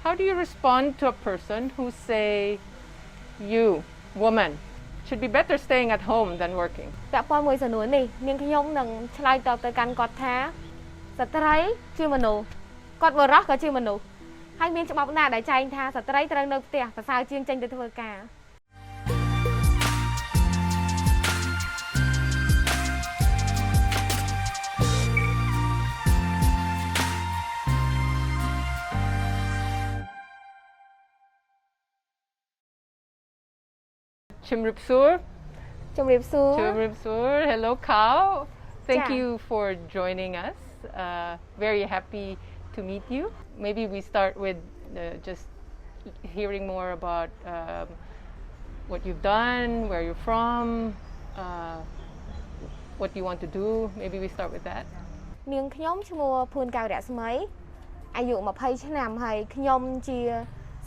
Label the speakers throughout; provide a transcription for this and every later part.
Speaker 1: How do you respond to a person who say, you, woman, should be better staying at home than working?
Speaker 2: ពាក់ព័ន្ធមួយចំនួននេះនាងខ្ញុំនឹងឆ្លើយតបទៅកាន់គាត់ថាស្ត្រីជាមនុស្សគាត់បរិសុទ្ធក៏ជាមនុស្សហើយមានច្បាប់ណាដែលចែងថាស្ត្រីត្រូវនៅផ្ទះប្រសើរជាងចេញទៅធ្វើការ
Speaker 1: Chimrip Sur.
Speaker 2: ជំរាបសួរ
Speaker 1: Chimrip Sur. Hello, Kao. Thank
Speaker 2: Ja.
Speaker 1: you for joining us. Very happy to meet you. Maybe we start with just hearing more about what you've done, where you're from, what you want to do. Maybe we start with that.
Speaker 2: នាងខ្ញុំឈ្មោះភួនកៅរស្មីអាយុ20ឆ្នាំហើយខ្ញុំជា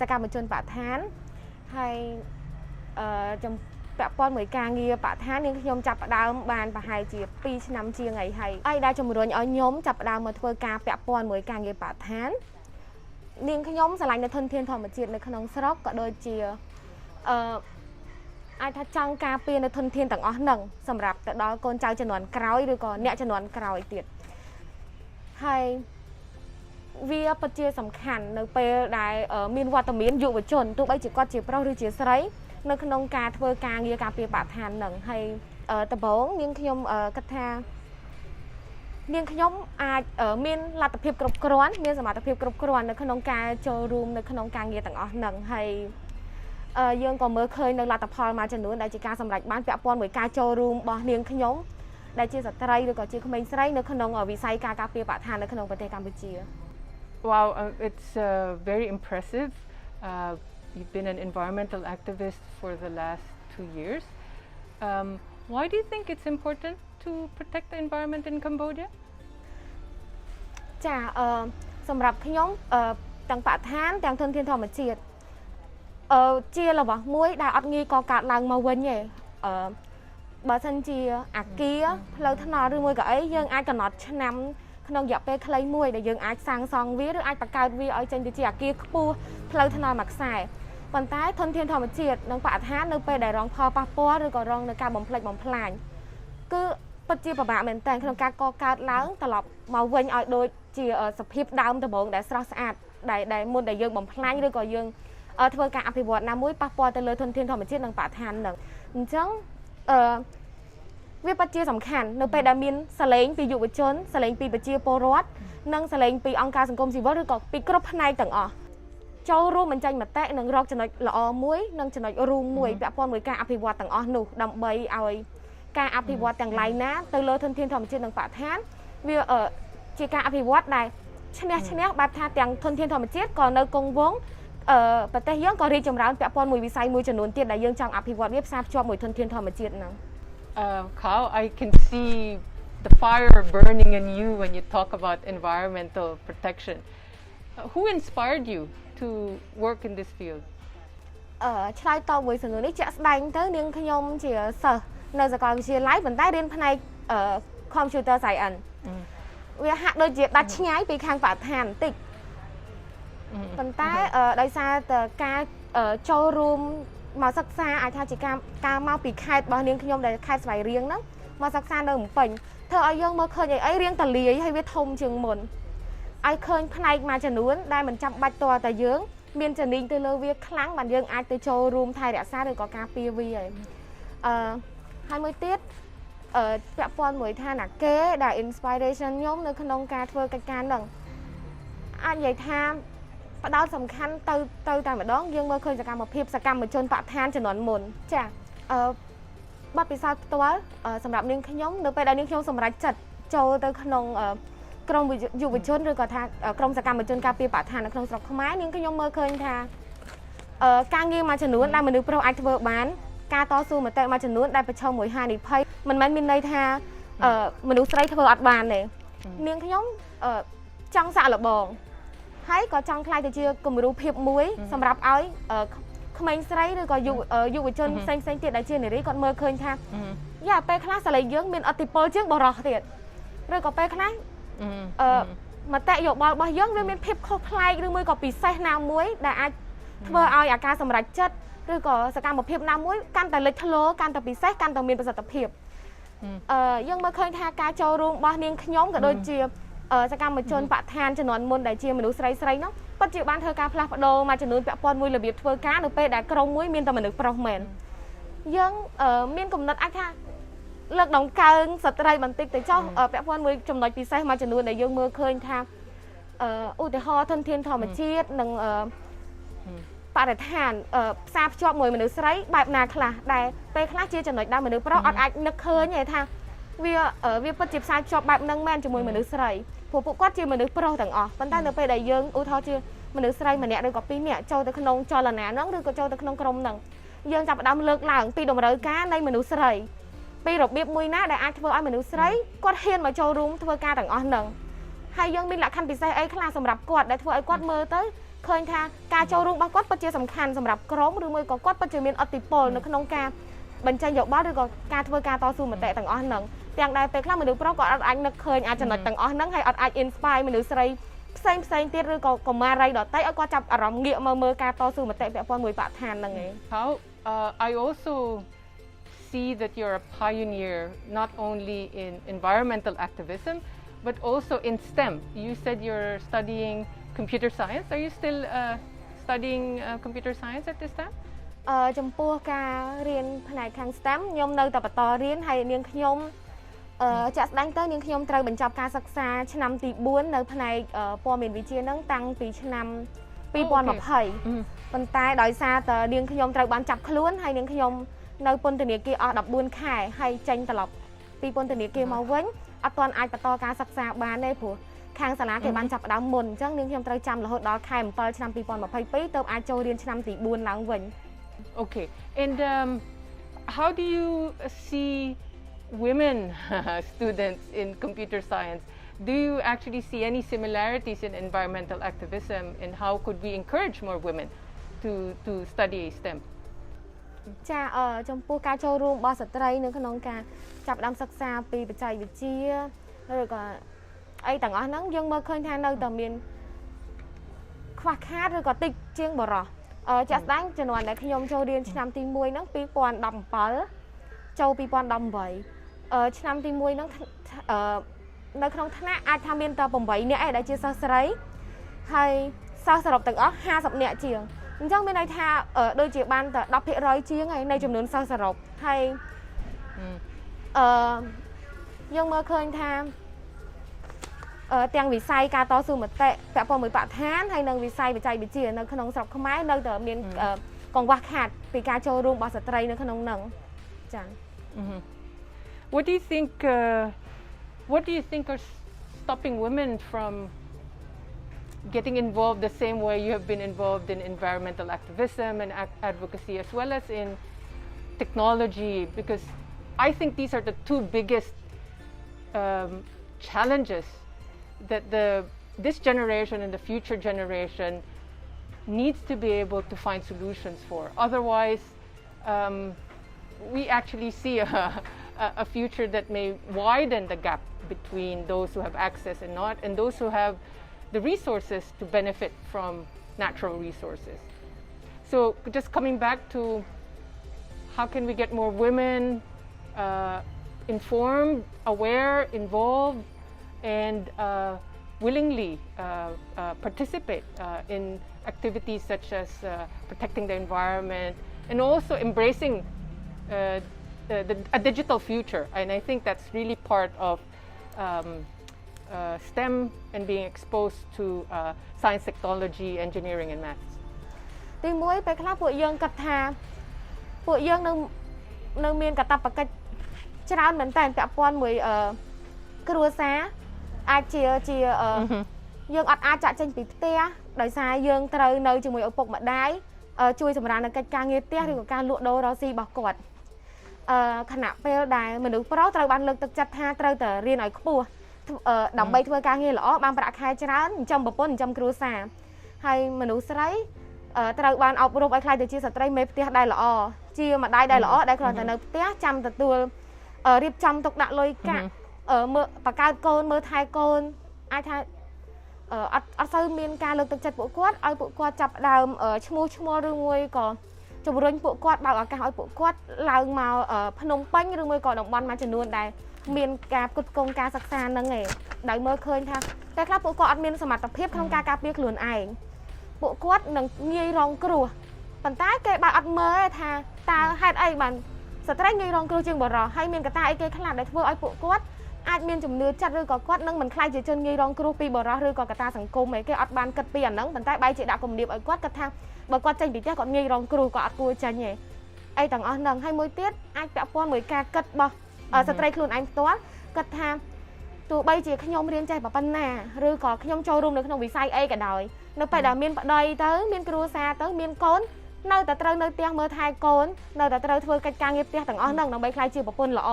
Speaker 2: សកម្មជនបរិស្ថានហើយចំពាក់ព័ន្ធមួយការងារបរិស្ថាននាងខ្ញុំចាប់ផ្ដើមបានប្រហែលជា2ឆ្នាំជាងហើយដែលជំរុញឲ្យខ្ញុំចាប់ផ្ដើមមកធ្វើការពាក់ព័ន្ធមួយការងារបរិស្ថាននាងខ្ញុំឆ្លាញ់នៅធនធានធម្មជាតិនៅក្នុងស្រុកក៏ដូចជាអាចថាចង់ការពារនៅធនធានទាំងអស់ហ្នឹងសម្រាប់ទៅដល់កូនចៅជំនាន់ក្រោយឬក៏អ្នកជំនាន់ក្រោយទៀតហើយវាពិតជាសំខាន់នៅពេលដែលមានវត្តមានយុវជនទោះបីជាគាត់ជាប្រុសឬជាស្រីនៅក្នុងការធ្វើការងារការពារបរិស្ថានហ្នឹងហើយដំបូងនាងខ្ញុំគិតថានាងខ្ញុំអាចមានលទ្ធភាពគ្រប់គ្រាន់មានសមត្ថភាពគ្រប់គ្រាន់នៅក្នុងការចូលរួមនៅក្នុងការងារទាំងអស់ហ្នឹងហើយយើងក៏មើលឃើញនៅលទ្ធផលមួយចំនួនដែលជាការសម្រេចបានពាក់ព័ន្ធមួយការចូលរួមរបស់នាងខ្ញុំដែលជាស្ត្រីឬក៏ជាក្មេងស្រីនៅក្នុងវិស័យការពារបរិស្ថាននៅក្នុងប្រទេសកម្ពុជា
Speaker 1: Wow, it's very impressive. You've been an environmental activist for the last 2 years. Why do you think it's important to protect the environment in Cambodia?
Speaker 2: ចាសម្រាប់ខ្ញុំទាំងបរិស្ថានទាំងធនធានធម្មជាតិជារបស់មួយដែលអត់ងាយកកើតឡើងមកវិញទេបើសិនជាអាគារផ្លូវថ្នល់ឬមួយក៏អីយើងអាចកំណត់ឆ្នាំក្នុងរយៈពេលខ្លីមួយដែលយើងអាចសាងសង់វាឬអាចបង្កើតវាឲ្យចេញទៅជាអាគារខ្ពស់ផ្លូវថ្នល់មួយខ្សែប៉ុន្តែធនធានធម្មជាតិនិងបរិស្ថាននៅពេលដែលរងផលប៉ះពាល់ឬក៏រងនឹងការបំផ្លិចបំផ្លាញគឺពិតជាពិបាកមែនទែនក្នុងការកកើតឡើងត្រឡប់មកវិញឲ្យដូចជាសភាពដើមដំបូងដែលស្រស់ស្អាតដែលមុនដែលយើងបំផ្លាញឬក៏យើងធ្វើការអភិវឌ្ឍណាមួយប៉ះពាល់ទៅលើធនធានធម្មជាតិនិងបរិស្ថានហ្នឹងអញ្ចឹងវាពិតជាសំខាន់នៅពេលដែលមានសលេងពីយុវជនសលេងពីប្រជាពលរដ្ឋនិងសលេងពីអង្គការសង្គមស៊ីវិលឬក៏ពីគ្រប់ផ្នែកទាំងអស់ចូលរួមបញ្ចេញមតិនិងរកចំណុចល្អមួយនិងចំណុចរួមមួយពាក់ព័ន្ធមួយការអភិវឌ្ឍទាំងអស់នោះដើម្បីឲ្យការអភិវឌ្ឍទាំងឡាយណាទៅលើធនធានធម្មជាតិនិងបរិស្ថានវាជាការអភិវឌ្ឍដែលឈ្នះឈ្នះបែបថាទាំងធនធានធម្មជាតិក៏នៅគង់វង្សប្រទេសយើងក៏រីកចម្រើនពាក់ព័ន្ធមួយវិស័យមួយចំនួនទៀតដែលយើងចង់អភិវឌ្ឍវាផ្សារភ្ជាប់មួយធនធានធម្មជាតិហ្នឹង
Speaker 1: Kao, I can see the fire burning in you when you talk about environmental protection. Who inspired you to work in this field?
Speaker 2: ឆ្លើយតបមួយសំណួរនេះជាក់ស្ដែងទៅនាងខ្ញុំជាសិស្សនៅសាកលវិទ្យាល័យប៉ុន្តែរៀនផ្នែក Computer Science វាហាក់ដូចជាដាច់ឆ្ងាយពីខាងបរិស្ថានបន្តិចប៉ុន្តែដោយសារតែការចូលរួមមកសិក្សាអាចថាជាការមកពីខេត្តរបស់នាងខ្ញុំដែលខេត្តស្វាយរៀងហ្នឹងមកសិក្សានៅភ្នំពេញធ្វើឲ្យយើងមើលឃើញអីរៀងតលាយហើយវាធំជាងមុនឲ្យឃើញផ្នែកមួយចំនួនដែលមិនចាំបាច់តតែយើងមានចំណេញទៅលើវាខ្លាំងបានយើងអាចទៅចូលរួមថែរក្សាឬក៏ការពារវាហើយហើយមួយទៀតពាក់ព័ន្ធមួយថាណាគេដែល inspiration ខ្ញុំនៅក្នុងការធ្វើកិច្ចការហ្នឹងអាចនិយាយថាផ្ដោតសំខាន់ទៅតែម្ដងយើងមើលឃើញសកម្មភាពសកម្មជនបរិស្ថានជំនាន់មុនចាបទពិសោធន៍ផ្ទាល់សម្រាប់នាងខ្ញុំនៅពេលដែលនាងខ្ញុំសម្រេចចិត្តចូលទៅក្នុងក្រុមយុវជនឬក៏ថាក្រុមសកម្មជនការពារបរិស្ថាននៅក្នុងស្រុកខ្មែរនាងខ្ញុំមើលឃើញថាការងារមួយចំនួនដែលមនុស្សប្រុសអាចធ្វើបានការតស៊ូមតិមួយចំនួនដែលប្រឈមមួយហានិភ័យមិនមែនមានន័យថាមនុស្សស្រីធ្វើអត់បានទេនាងខ្ញុំចង់សាក់លបងហើយក៏ចង់ខ្លាយទៅជាគំរូភាពមួយសម្រាប់ឲ្យក្មេងស្រីឬក៏យុវជនផ្សេងទៀតដែលជានារីគាត់មើលឃើញថាយ៉ាពេលខ្លះសលេងយើងមានអតិពលជាងបរិសុទ្ធទៀតឬក៏ពេលខ្លះ mà tại dụ bao giống với miền phép khô khai rồi mới có bị say nào muối đã vừa ai à ca sầm rạch chất rồi có sẽ cam một phép nào muối can tại lịch lô can tại bị say can tại miền tập phép nhưng mà khơi tha ca châu rung bao niên nhóm cả đôi chia sẽ cam một chôn bạ than cho nón môn đại chia mình được say nó bắt chịu ban thơ ca pha đô mà cho nón bẹ pon muối là biệt vừa cá được pe đã krong muối miền tao mình được prong mền nhưng miền cùng đất ác ha lực động cao sật đây bản tích tới cho bẹ pon muối trong nói bị say mà cho nón đại dương mưa khơi tha ưu thế ho thân thiên thọ mà chiết nâng bà để thàn sạp cho mùi mình được sấy bài nào là đài pe khác chia cho nói đa mình được pro anh nực khơi như thang vì ở việc bắt chịp sai cho bài nâng men cho mùi mình được sấy phụ quát chia mình được pro thằng vấn tay được pe đại dương ưu thọ chưa mình được sấy mà nè được có pi nè châu tới khôn cho là nè nó được có châu tới khôn krong nằng dương chập đâm lực làng pi đồng rơi cá đây mình được sấy pi rồi biết mùi ná để ai thưa ai mình được sấy quát hiên mà châu rung thưa ca thằng nằng hay dương mình là khăn bị say ấy khá là sầm rập quạt để thưa ai quát mơ tới khơi tha ca châu rung bao quát bắt chiaสำคัญสำหรับกรมหรือมือก็quát bắt chia miềnอติปอลในขนมกาบรรจัยยกบ้าหรือก็การทำการต่อสู้เหมือนแต่ต่างอ้อนหนังอย่างใดไปครั้งมันดูเพราะก็อันนักเคยอาจจะหนักต่างอ้อนหนังให้อันอินสไปร์มันดูใส่เส้นตีหรือก็มาอะไรดอกไต้ก็จับอารมณ์เงี้ยมือการต่อสู้เหมือนแต่แบบพอมือปะทานนั่งไง
Speaker 1: How I also see that you're a pioneer not only in environmental activism but also in STEM. You said you're studying computer science. Are you still studying computer science at this time?
Speaker 2: ចំពោះការរៀនផ្នែកខាង STEM ខ្ញុំនៅតែបន្តរៀនហើយនាងខ្ញុំចាក់ស្ដែងទៅនាងខ្ញុំត្រូវបញ្ចប់ការសិក្សាឆ្នាំទី4នៅផ្នែកព័ត៌មានវិទ្យានឹងតាំងពីឆ្នាំ2020ប៉ុន្តែដោយសារតែនាងខ្ញុំត្រូវបានចាប់ខ្លួនហើយនាងខ្ញុំនៅពន្ធនាគារអស់14ខែហើយចេញត្រឡប់ពីពន្ធនាគារមកវិញអត់ទាន់អាចបន្តការសិក្សាបានទេព្រោះខាងសាលាគេបានចាប់ផ្ដើមមុនអញ្ចឹងនាងខ្ញុំត្រូវចាំរហូតដល់ខែ7ឆ្នាំ2022ទើបអាចចូលរៀនឆ្នាំទី4ឡើងវិញ
Speaker 1: Okay, and how do you see women students in computer science? Do you actually see any similarities in environmental activism, and how could we encourage more women to study STEM?
Speaker 2: ចាចំពោះការចូលរួមរបស់ស្ត្រីនៅក្នុងការចាប់ផ្ដើមសិក្សាពីបច្ចេកវិទ្យាឬក៏អីទាំងអស់ហ្នឹងយើងមើលឃើញថានៅតែមានខ្វះខាតឬក៏តិចជាងបរិសុទ្ធចាក់ស្ដែងជំនាន់ដែលខ្ញុំចូលរៀនឆ្នាំទី1ហ្នឹង2017ចូល2018ឆ្នាំទី1ហ្នឹងនៅក្នុងថ្នាក់អាចថាមានតែ8នាក់ឯងដែលជាសិស្សស្រីហើយសិស្សសរុបទាំងអស់50នាក់ជាងអញ្ចឹងមានន័យថាដូចជាបានតែ10% ជាងហើយនៃចំនួនសិស្សសរុបហើយយើងមើលឃើញថាទាំងវិស័យការតស៊ូមតិពាក់ព័ន្ធមួយបរិស្ថានហើយនិងវិស័យបច្ចេកវិទ្យានៅក្នុងស្រុកខ្មែរនៅតែមានកង្វះខាតពីការចូលរួមរបស់ស្ត្រីនៅក្នុងហ្នឹងចា៎
Speaker 1: What do you think are stopping women from getting involved the same way you have been involved in environmental activism and advocacy as well as in technology, because I think these are the two biggest challenges that this generation and the future generation needs to be able to find solutions for. Otherwise, we actually see a future that may widen the gap between those who have access and not, and those who have the resources to benefit from natural resources. So just coming back to how can we get more women informed, aware, involved, and willingly participate in activities such as protecting the environment and also embracing a digital future. And I think that's really part of STEM and being exposed to science, technology, engineering, and maths.
Speaker 2: ទីមួយពេលខ្លះពួកយើងគិតថាពួកយើងនៅមានកាតព្វកិច្ចច្រើនមែនតើពាក់ព័ន្ធមួយគ្រួសារអាចជាយើងអត់អាចចាក់ចេញពីផ្ទះដោយសារយើងត្រូវនៅជាមួយឪពុកម្ដាយជួយសម្រាប់នៅកិច្ចការងារផ្ទះឬក៏ការលក់ដូររកស៊ីរបស់គាត់ខណៈពេលដែលមនុស្សប្រុសត្រូវបានលើកទឹកចិត្តថាត្រូវតែរៀនឲ្យខ្ពស់ដើម្បីធ្វើការងារល្អបានប្រាក់ខែច្រើនចិញ្ចឹមប្រពន្ធចិញ្ចឹមគ្រួសារហើយមនុស្សស្រីត្រូវបានអប់រំឲ្យខ្លាចទៅជាស្ត្រីមេផ្ទះដែលល្អជាម្ដាយដែលល្អដែលគ្រាន់តែនៅផ្ទះចាំទទួលរៀបចំទុកដាក់លុយកាក់មើលបង្កើតកូនមើលថែកូនអាចថា អត់សូវមានការលើកទឹកចិត្តពួកគាត់ឲ្យពួកគាត់ចាប់ដើមឈ្មោះឬមួយក៏ជំរុញពួកគាត់បើកឱកាសឲ្យពួកគាត់ឡើងមកភ្នំពេញឬមួយក៏តំបន់មួយចំនួនដែលមានការផ្គត់ផ្គង់ការសិក្សាហ្នឹងឯងដោយមើលឃើញថាតែខ្លះពួកគាត់អត់មានសមត្ថភាពក្នុងការការពារខ្លួនឯងពួកគាត់នឹងងាយរងគ្រោះប៉ុន្តែគេបើអត់មើលថាតើហេតុអីបានស្ត្រីងាយរងគ្រោះជាងបុរសហើយមានកត្តាអីគេខ្លះដែលធ្វើឲ្យពួកគាត់អាចមានជំនឿចិត្តឬក៏គាត់នឹងមិនខ្លាចជាជនងាយរងគ្រោះពីបុរសឬក៏កត្តាសង្គមឯគេអត់បានគិតពីអាហ្នឹងប៉ុន្តែបែរជាដាក់គំនាបឲ្យគាត់គិតថាបើគាត់ចេញពីផ្ទះគាត់ងាយរងគ្រោះគាត់អត់គួរចេញទេអីទាំងអស់ហ្នឹងហើយមួយទៀតអាចពាក់ព័ន្ធមួយការគិតរបស់ស្ត្រីខ្លួនឯងផ្ទាល់គិតថាទោះបីជាខ្ញុំរៀនចេះប៉ុណ្ណាឬក៏ខ្ញុំចូលរួមនៅក្នុងវិស័យអីក៏ដោយនៅពេលដែលមានប្តីទៅមានគ្រួសារទៅមានកូននៅតែត្រូវនៅផ្ទះមើលថែកូននៅតែត្រូវធ្វើកិច្ចការងារផ្ទះទាំងអស់ហ្នឹងដើម្បីខ្លាចជាប្រពន្ធល្អ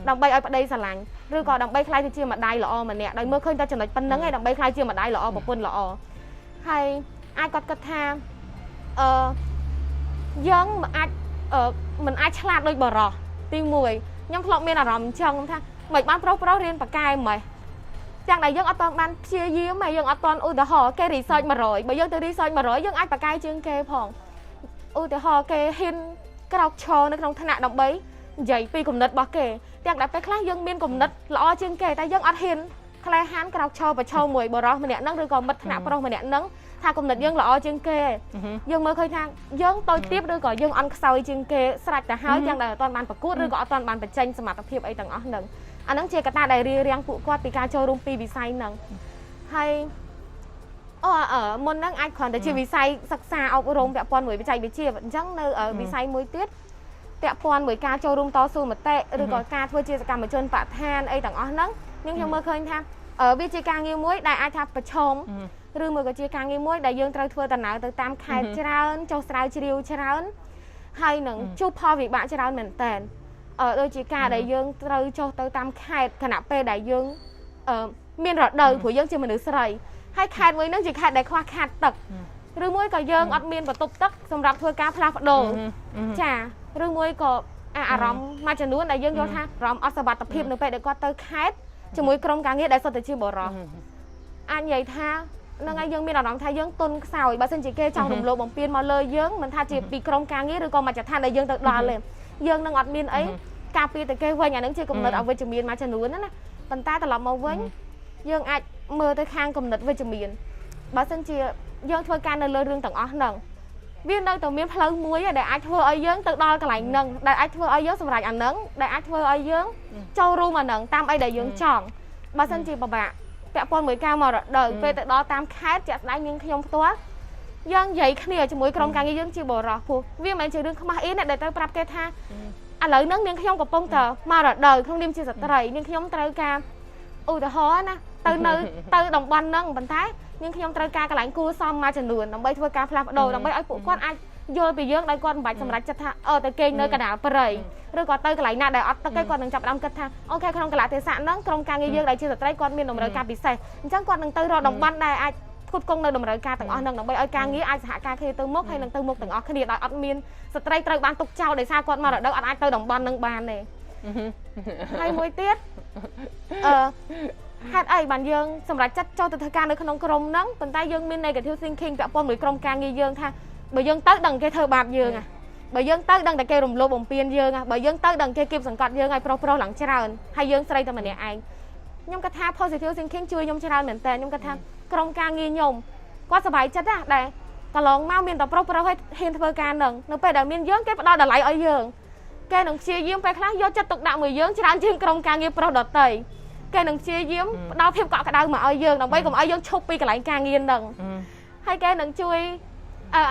Speaker 2: ដើម្បីឲ្យប្តីស្រឡាញ់ឬក៏ដើម្បីខ្លាចទៅជាម្ដាយល្អម្នាក់ដោយមើលឃើញតែចំណុចប៉ុណ្្នឹងឯងដើម្បីខ្លាចជាម្ដាយល្អប្រពន្ធល្អហើយអាចគាត់គិតថាយើងមិនអាចឆ្លាតដូចបរោះទី1ខ្ញុំធ្លាប់មានអារម្មណ៍អញ្ចឹងថាមិនបានប្រុសរៀនប៉ាកែម៉េចយ៉ាងដែលយើងអត់ទាន់បានព្យាយាមហើយយើងអត់ទាន់ឧទាហរណ៍គេ research 100បើយើងទៅ research 100យើងអាចប៉ាកែជាងគេផងឧទាហរណ៍គេហ៊ានក្រោកឈរនៅក្នុងឋានៈដើម្បីនិយាយពីគំនិតរបស់គេទាំងដែលពេលខ្លះយើងមានគំនិតល្អជាងគេតែយើងអត់ហ៊ានក្លែហានក្រោកឈរប្រឈមមួយបរិសម្នាក់ហ្នឹងឬក៏មិត្តថ្នាក់ប្រុសម្នាក់ហ្នឹងថាគំនិតយើងល្អជាងគេយើងមើលឃើញថាយើងតូចទាបឬក៏យើងអន់ខ្សោយជាងគេស្រេចទៅហើយទាំងដែលអត់ទាន់បានប្រកួតឬក៏អត់ទាន់បានបញ្ចេញសមត្ថភាពអីទាំងអស់ហ្នឹងអាហ្នឹងជាកត្តាដែលរារាំងពួកគាត់ពីការចូលរួមពីវិស័យហ្នឹងហើយមុនហ្នឹងអាចគ្រាន់តែជាវិស័យសិក្សាអប់រំពាក់ព័ន្ធមួយបច្ចេកវិទ្យាអញ្ចឹងនៅវិស័យមួយទៀតពាក់ព័ន្ធមួយការចូលរួមតស៊ូមតិឬក៏ការធ្វើជាសកម្មជនបរិស្ថានអីទាំងអស់ហ្នឹងខ្ញុំមើលឃើញថាវាជាការងារមួយដែលអាចថាប្រឈមឬមួយក៏ជាការងារមួយដែលយើងត្រូវធ្វើដំណើរទៅតាមខេត្តច្រើនចុះស្រាវជ្រាវច្រើនហើយនឹងជួបផលវិបាកច្រើនមែនតើដូចជាការដែលយើងត្រូវចុះទៅតាមខេត្តខណៈពេលដែលយើងមានរដូវព្រោះយើងជាមនុស្សស្រីហើយខេត្តមួយហ្នឹងជាខេត្តដែលខ្វះខាតទឹកឬមួយក៏យើងអត់មានបន្ទប់ទឹកសម្រាប់ធ្វើការផ្លាស់ប្ដូរចាឬមួយក៏អារម្មណ៍មួយចំនួនដែលយើងយល់ថាអារម្មណ៍អត់សុវត្ថិភាពនៅពេលដែលគាត់ទៅខេត្តជាមួយក្រុមការងារដែលសុទ្ធតែជាបរិសុទ្ធអាចនិយាយថានឹងឲ្យយើងមានអារម្មណ៍ថាយើងទុនខ្សោយបើមិនជាគេចង់រំលោភបំពានមកលើយើងមិនថាជាពីក្រុមការងារឬក៏មជ្ឈដ្ឋានដែលយើងទៅដល់ទេយើងនឹងអត់មានអីការពារតែគេវិញអានឹងជាគំនិតអវិជ្ជមានមួយចំនួនណាប៉ុន្តែត្រឡប់មកវិញយើងអាចមើលទៅខាងគំនិតវិជ្ជមានបើមិនជាយើងធ្វើការនៅលើរឿងទាំងអស់ហ្នឹងវានៅតែមានផ្លូវមួយដែលអាចធ្វើឲ្យយើងទៅដល់កន្លែងហ្នឹងដែលអាចធ្វើឲ្យយើងសម្រេចអាហ្នឹងដែលអាចធ្វើឲ្យយើងចូលរួមអាហ្នឹងតាមអីដែលយើងចង់បើមិនជាពិបាកពាក់ព័ន្ធមួយការមករដូវពេលទៅដល់តាមខេត្តជាក់ស្ដែងនាងខ្ញុំផ្ទាល់យើងនិយាយគ្នាជាមួយក្រុមការងារយើងជាបរិសុទ្ធព្រោះវាមិនមែនជារឿងខ្មាស់អីណាដែលត្រូវប្រាប់គេថាឥឡូវហ្នឹងនាងខ្ញុំកំពុងតែមករដូវក្នុងនាមជាស្ត្រីនាងខ្ញុំត្រូវការឧទាហរណ៍ណាទៅតំបន់ហ្នឹងប៉ុន្តែនាងខ្ញុំត្រូវការកន្លែងគួរសមមួយចំនួនដើម្បីធ្វើការផ្លាស់ប្ដូរដើម្បីឲ្យពួកគាត់អាចយល់ពីយើងដោយគាត់មិនបាច់សម្រេចចិត្តថាទៅគេងនៅកណ្ដាលព្រៃឬក៏ទៅកន្លែងណាដែលអត់ទឹកទេគាត់នឹងចាប់ផ្ដើមគិតថាអូខេក្នុងកលៈទេសៈហ្នឹងក្រុមការងារយើងដែលជាស្ត្រីគាត់មានតម្រូវការពិសេសអញ្ចឹងគាត់នឹងទៅរកតំបន់ដែលអាចផ្គត់ផ្គង់នៅតម្រូវការទាំងអស់ហ្នឹងដើម្បីឲ្យការងារអាចសហការគ្នាទៅមុខហើយនឹងទៅមុខទាំងអស់គ្នាដោយអត់មានស្ត្រីត្រូវបានទុកចោលដោយសារគាត់មករដូវអត់អាចទៅតំបន់ហ្នឹងបានទេហើយមួយទៀតហេតុអីបានយើងសម្រាប់ចាត់ចោលទៅធ្វើការនៅក្នុងក្រុមហ្នឹងប៉ុន្តែយើងមាន negative thinking ពាក់ព័ន្ធមួយក្រុមការងារយើងថាបើយើងទៅដឹងគេធ្វើបាបយើងបើយើងទៅដឹងតែគេរំលោភបំពានយើងបើយើងទៅដឹងគេគៀបសង្កត់យើងឲ្យប្រុសឡើងច្រើនហើយយើងស្រីតែម្នាក់ឯងខ្ញុំគិតថា positive thinking ជួយខ្ញុំច្រើនមែនតើខ្ញុំគិតថាក្រុមការងារខ្ញុំគាត់សប្បាយចិត្តណាដែលកន្លងមកមានតែប្រុសឲ្យហ៊ានធ្វើការហ្នឹងនៅពេលដែលមានយើងគេផ្ដល់តម្លៃឲ្យយើងគេនឹងព្យាយាមពេលខ្លះយកចិត្តទុកដាក់មួយយើងច្រើនជាងក្រុមការងារប្រុសដទៃគេនឹងព្យាយាមផ្ដល់ភាពកក់ក្ដៅមកឲ្យយើងដើម្បីកុំឲ្យយើងឈប់ពីកន្លែងការងារហ្នឹងហើយគេនឹងជួយ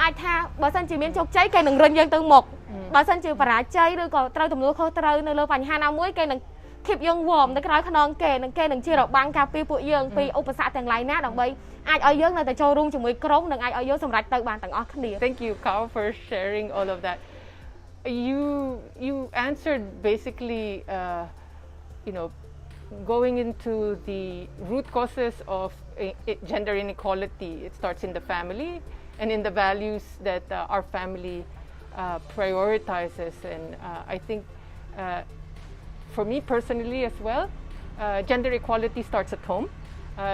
Speaker 2: អាចថាបើសិនជាមានជោគជ័យគេនឹងរុញយើងទៅមុខបើសិនជាបរាជ័យឬក៏ត្រូវទំនួលខុសត្រូវនៅលើបញ្ហាណាមួយគេនឹង keep យើងវមទៅក្រោយខ្នងគេនឹងជារបាំងការពារពួកយើងពីឧបសគ្គទាំងឡាយណាដើម្បីអាចឲ្យយើងនៅតែចូលរួមជាមួយក្រុមនិងអាចឲ្យយើងសម្រេចទៅបានទាំងអស់គ្នា
Speaker 1: Thank you Kao for sharing all of that. You answered basically going into the root causes of gender inequality. It starts in the family and in the values that our family prioritizes. And I think for me personally as well, gender equality starts at home.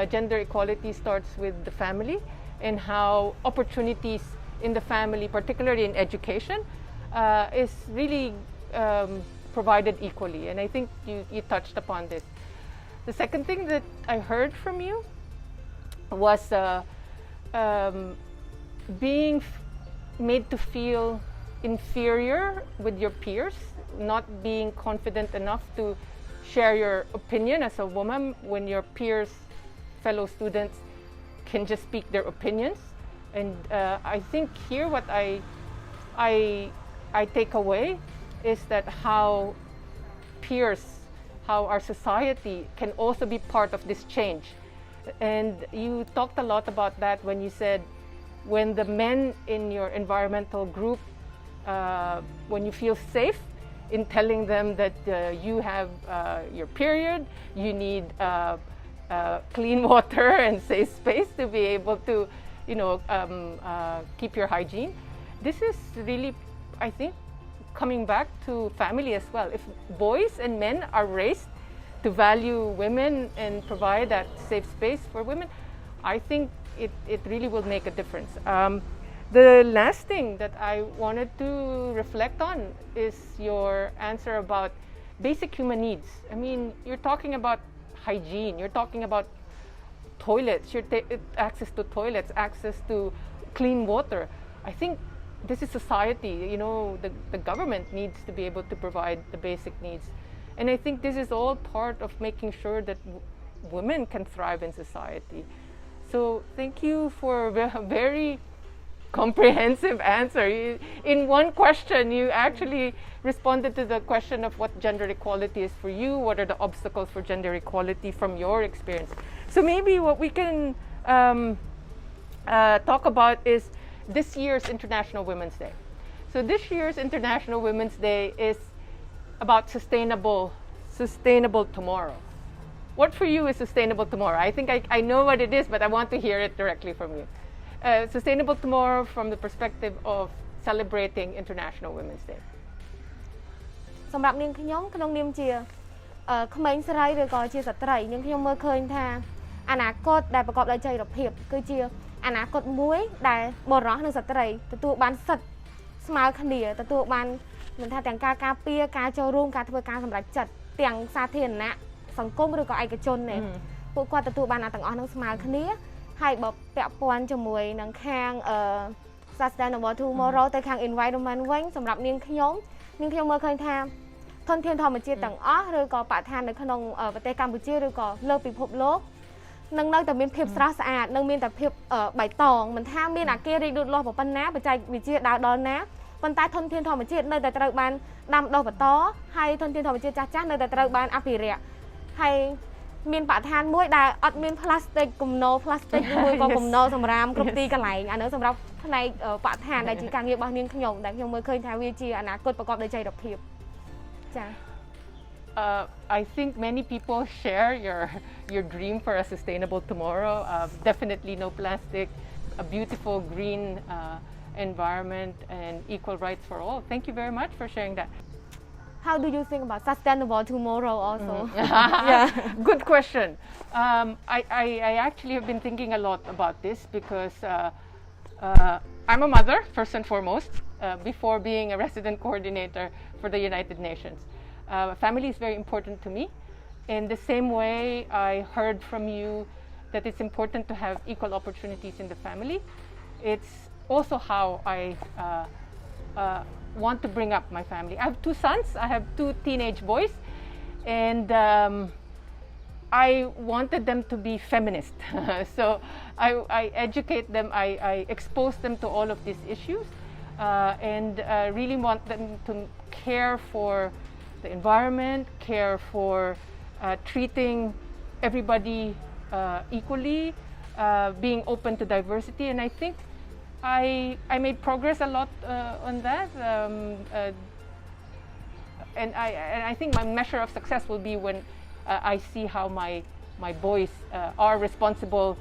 Speaker 1: gender equality starts with the family, and how opportunities in the family, particularly in education, is really provided equally. And I think you touched upon this. The second thing that I heard from you was being made to feel inferior with your peers, not being confident enough to share your opinion as a woman when your peers, fellow students, can just speak their opinions. And I think here what I take away is that how peers, how our society can also be part of this change. And you talked a lot about that when you said, when the men in your environmental group, when you feel safe in telling them that you have your period, you need clean water and safe space to be able to, keep your hygiene. This is really, I think, coming back to family as well. If boys and men are raised to value women and provide that safe space for women, I think it really will make a difference. The last thing that I wanted to reflect on is your answer about basic human needs. I mean, you're talking about hygiene, you're talking about toilets, access to toilets, access to clean water. I think this is society, the government needs to be able to provide the basic needs. And I think this is all part of making sure that women can thrive in society. So thank you for a very comprehensive answer. In one question, you actually responded to the question of what gender equality is for you, what are the obstacles for gender equality from your experience. So maybe what we can talk about is this year's International Women's Day. So this year's International Women's Day is about sustainable tomorrow. What for you is sustainable tomorrow? I think I know what it is, but I want to hear it directly from you. Sustainable tomorrow from the perspective of celebrating International Women's Day.
Speaker 2: សម្រាប់នាងខ្ញុំក្នុងនាមជាក្មេងស្រីឬក៏ជាស្ត្រីនាងខ្ញុំមើលឃើញថាអនាគតដែលប្រកបដោយចីរភាពគឺជាអនាគតមួយដែលបុរសនិងស្ត្រីទទួលបានសិទ្ធិស្មើគ្នាទទួលបានមិនថាទាំងការការពារការចូលរួមការធ្វើការសម្រេចចិត្តទាំងសាធារណៈសង្គមឬក៏ឯកជនទេពួកគាត់ទទួលបានទាំងអស់នឹងស្មើគ្នាហើយបើពាក់ព័ន្ធជាមួយនឹងខាងsustainable tomorrow ទៅខាង environment វិញសម្រាប់នាងខ្ញុំមើលឃើញថាធនធានធម្មជាតិទាំងអស់ឬក៏បរិស្ថាននៅក្នុងប្រទេសកម្ពុជាឬក៏លើពិភពលោកនឹងនៅតែមានភាពស្រស់ស្អាតនឹងមានតែភាពបៃតងមិនថាមានអាគាររីកលូតលាស់ប៉ុណ្ណាបច្ចេកវិទ្យាដើរដល់ណាប៉ុន្តែធនធានធម្មជាតិនៅតែត្រូវបានដាំដុះបន្តហើយធនធានធម្មជាតិចាស់ៗនៅតែត្រូវបានអភិរក្សហើយមានបរិស្ថានមួយដែលអត់មានផ្លាស្ទិកគំនរផ្លាស្ទិកមួយក៏គំនរសម្រាមគ្រប់ទីកន្លែងអានោះសម្រាប់ផ្នែកបរិស្ថានដែលជាការងាររបស់នាងខ្ញុំដែលខ្ញុំមើលឃើញថាវាជាអនាគតប្រកបដោយចីរភាពចា
Speaker 1: I think many people share your dream for a sustainable tomorrow. Definitely no plastic, a beautiful green environment and equal rights for all. Thank you very much for sharing that.
Speaker 2: How do you think about sustainable tomorrow also?
Speaker 1: Yeah. Good question. I actually have been thinking a lot about this because I'm a mother, first and foremost, before being a resident coordinator for the United Nations. Family is very important to me. In the same way, I heard from you that it's important to have equal opportunities in the family. It's also how I want to bring up my family. I have 2 sons. I have 2 teenage boys, and I wanted them to be feminist. So I educate them. I expose them to all of these issues, and really want them to care for the environment, care for treating everybody equally, being open to diversity, and I think I made progress a lot on that, and I think my measure of success will be when I see how my boys are responsible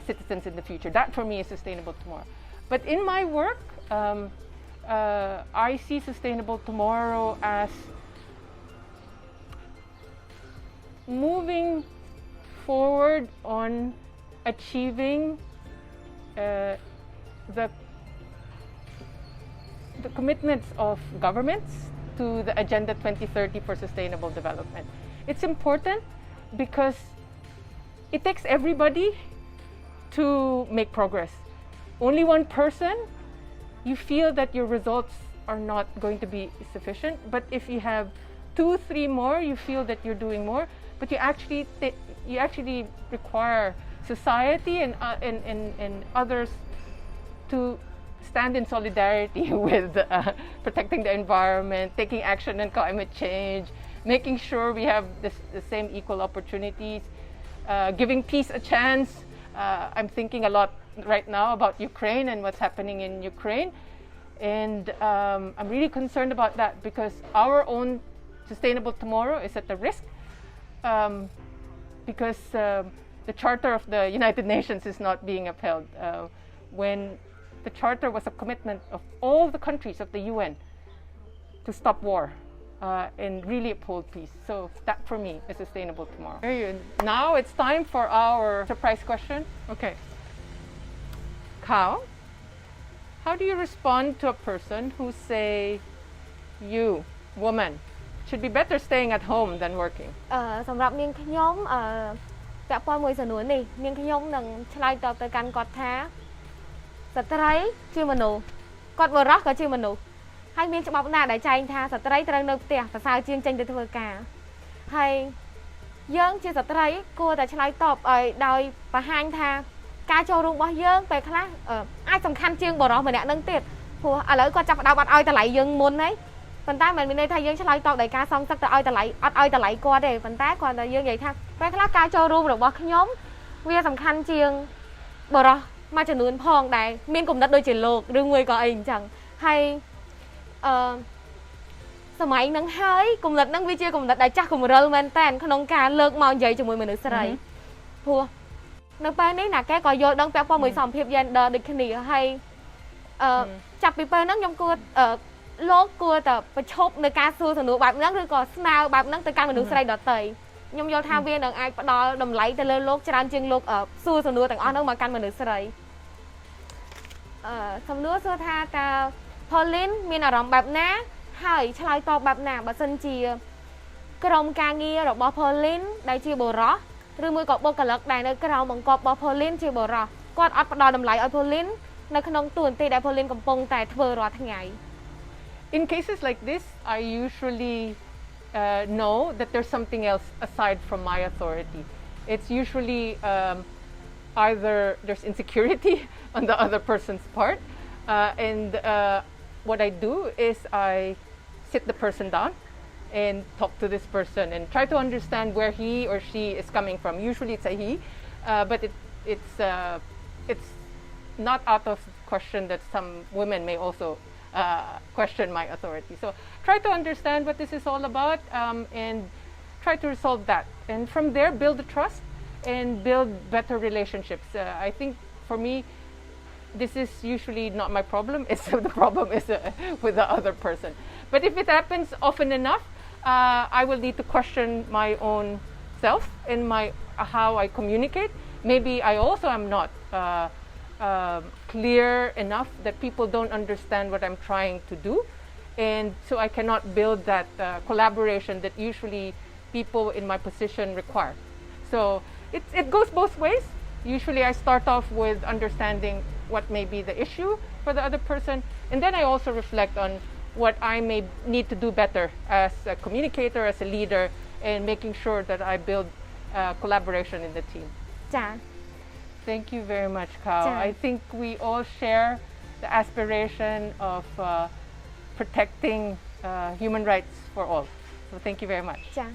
Speaker 1: citizens in the future. That for me is sustainable tomorrow. But in my work, I see sustainable tomorrow as moving forward on achieving the commitments of governments to the Agenda 2030 for Sustainable Development. It's important because it takes everybody to make progress. Only one person, you feel that your results are not going to be sufficient, but if you have 2, 3 more, you feel that you're doing more, but you actually require society and others to stand in solidarity with protecting the environment, taking action on climate change, making sure we have the same equal opportunities, giving peace a chance. I'm thinking a lot right now about Ukraine and what's happening in Ukraine. And I'm really concerned about that because our own sustainable tomorrow is at the risk because the Charter of the United Nations is not being upheld. When the Charter was a commitment of all the countries of the UN to stop war and really uphold peace. So that for me is sustainable tomorrow. Now it's time for our surprise question. Okay. Kao, how do you respond to a person who say, you, woman, should be better staying at home than working?
Speaker 2: សម្រាប់នាងខ្ញុំពាក់ព័ន្ធមួយសំណួរនេះនាងខ្ញុំនឹងឆ្លើយតបទៅកាន់គាត់ថាស្ត្រីជាមនុស្សគាត់បរិសុទ្ធក៏ជាមនុស្សហើយមានច្បាប់ណាដែលចែងថាស្ត្រីត្រូវនៅផ្ទះប្រសើរជាងចេញទៅធ្វើការហើយយើងជាស្ត្រីគួរតែឆ្លើយតបឲ្យដោយបង្ហាញថាការចូលរួមរបស់យើងពេលខ្លះអាចសំខាន់ជាងបរិសុទ្ធម្នាក់នឹងទៀតព្រោះឥឡូវគាត់ចាប់ផ្ដើមអត់ឲ្យតម្លៃយើងមុនហើយប៉ុន្តែមិនមានន័យថាយើងឆ្លើយតបដោយការសងសឹកទៅឲ្យតម្លៃអត់ឲ្យតម្លៃគាត់ទេប៉ុន្តែគាត់តែយើងនិយាយថាពេលខ្លះការចូលរួមរបស់ខ្ញុំវាសំខាន់ជាងបរិសុទ្ធមួយចំនួនផងដែរមានគំនិតដូចជាលោកឬមួយក៏អីអញ្ចឹងហើយសម័យហ្នឹងហើយគំនិតហ្នឹងវាជាគំនិតដែលចាស់គំរិលមែនតើក្នុងការលើកមកនិយាយជាមួយមនុស្សស្រីព្រោះនៅពេលនេះណាគេក៏យល់ដឹងពាក់ព័ន្ធមួយសមភាព gender ដូចគ្នាហើយចាប់ពីពេលហ្នឹងខ្ញុំគួរលោកគួរតែប្រឈប់នៅការសួរសំណួរបែបហ្នឹងឬក៏ស្នើបែបហ្នឹងទៅកាន់មនុស្សស្រីដទៃខ្ញុំយល់ថាវានឹងអាចផ្ដល់តម្លៃទៅលើលោកច្រើនជាងលោកសួរសំណួរទាំងអស់ហ្នឹងមកកាន់មនុស្សស្រីសំណួរសួរថាតើ Pauline មានអារម្មណ៍បែបណាហើយឆ្លើយតបបែបណាបើសិនជាក្រុមការងាររបស់ Pauline ដែលជាបុរសឬមួយក៏បុគ្គលិកដែលនៅក្រោមបង្គាប់របស់ Pauline ជាបុរសគាត់អត់ផ្ដល់តម្លៃឲ្យ Pauline នៅក្នុងតួនាទីដែល Pauline កំពុងតែធ្វើរាល់ថ្ងៃ
Speaker 1: In cases like this, I usually know that there's something else aside from my authority. It's usually either there's insecurity on the other person's part, and what I do is I sit the person down and talk to this person and try to understand where he or she is coming from. Usually it's a he, but it's not out of question that some women may also question my authority. So try to understand what this is all about and try to resolve that. And from there, build the trust and build better relationships. I think for me, this is usually not my problem. It's the problem is with the other person. But if it happens often enough, I will need to question my own self and how I communicate. Maybe I also am not clear enough that people don't understand what I'm trying to do, and so I cannot build that collaboration that usually people in my position require. So it goes both ways. Usually I start off with understanding what may be the issue for the other person, and then I also reflect on what I may need to do better as a communicator, as a leader, and making sure that I build collaboration in the team.
Speaker 2: Ja.
Speaker 1: Thank you very much, Kao. I think we all share the aspiration of protecting human rights for all. So thank you very much.
Speaker 2: Ja.